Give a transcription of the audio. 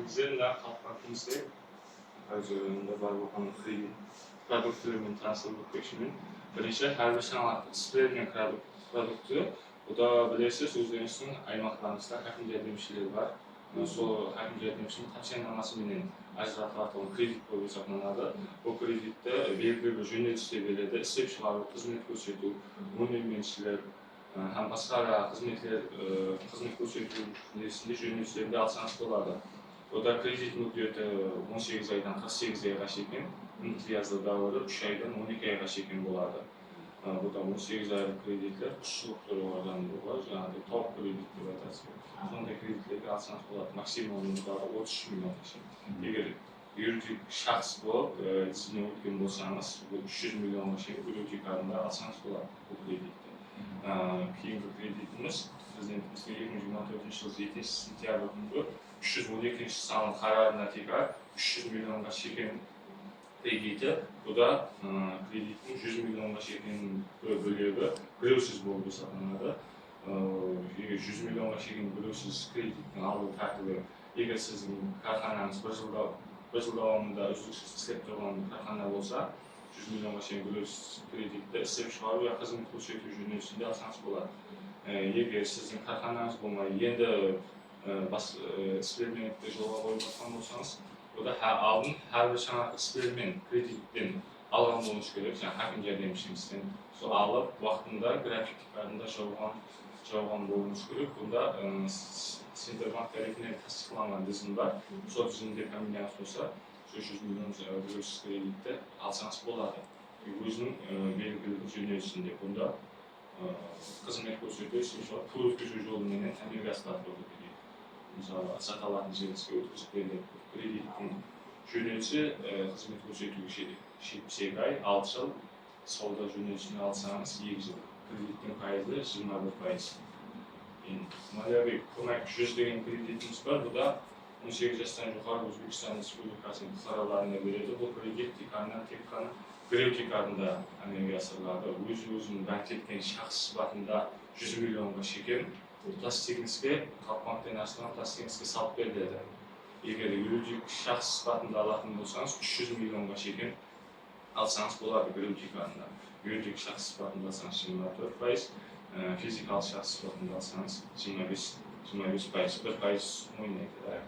üzerinden kalkmakımızda üzerinde var bakan kredit produktlarının tanısızlık peşinin. Birinci her bir sanat spreading produktu. Bu da bilirsiniz özlerinizin aymaklarınızda hakim edilmişleri var. Sol hakim edilmişinin taşıyanlaması binin ajratılan kredit boyu hesaplanады. Bu kreditte belirli jönelişte belirli isep çıkarı hizmet gösterdi. Önlemciler hem başka hizmet gösterdiği jönelişlerinde alsanız болады. O da kredi müddeti 18 aydan 48 ayga şeklin, imtiyazlı dağları 3 aydan 12 ayga şeklin болады. Bu da 18 aylık kreditler, 3 yıllıkları oradan var. Yani top kredit gibi atası. Sonunda kreditleri alsanız болады. Maksimum miktarı 33 milyon şeklin. Eğer yuridik şahs bulup, sizin ötken bolsanız, 300 milyon şeklin yuridik adında alsanız болады bu kreditte. Keyingi kreditimiz, Prezidentimizga 2024 yıl 7 sentyabr günü 312 sanlı kararına tekrar 300 milyonga şeklin krediti. Bu da kreditin 100 milyonga şeklin bölüğü bölüsüz boldu hesaplanады. 100 milyonga şeklin bölüsüz kreditin alуу tartibi, eğer sizin karxananız bir yıl davamında üzdüksüz işlep turgan karxana bolsa, 100 milyonga şeklin bölüsüz kreditte isep çıkarуу ya hizmet көрсөтүү жөнөтүндө алсаңыз болот. Эгер сиздин карханаңыз болмой энди экспериментти жолго коюп аткан болсоңуз, буда алдын ар бир шанак эксперимент кредиттен алган болуш керек, жана хаким жардамчыңыздын сол алып убактында графиктикарында жабылган болуш керек. Бунда Центробанк тарапынан тастыкталган тизим бар. Сол тизимде фамилияңыз болсо, 300 миллион бөлүсүз кредитти алсаңыз болот. Өзүнүн белгилүү жөнөтүшүндө бунда кызмет көрсөтүү иши пул өткөзүү жолу менен амелиятталып келет. Мисалы, саталатын жерге өткөзүп берилет. Кредиттин жөнөтүшү кызмет көрсөтүү иши 7 ай, 6 жыл, сауда жөнөтүшүнө алсаңыз 2 жыл. Кредиттин пайызы 21%. Малиявий көмөк 100 деген кредитimiz бар. Буда 18 жаштан жогору Өзбекстан Республикасынын фукараларына берилет. Бул кредит тек кана Греутикарында әмелге асырылады. Өзін бәңкеткен шақс сыпатында 100 миллионға шекен пластигіңізге, Халықбанктен ашылған пластигіңізге салып беріледі. Егер юридик шақс сыпатында алатын болсаңыз, 300 миллионға шекен алсаңыз болады Греутикарында. Юридик шақс сыпатында алсаңыз 24%, физикалық шақс сыпатында алсаңыз 25%, 1% ойнайды.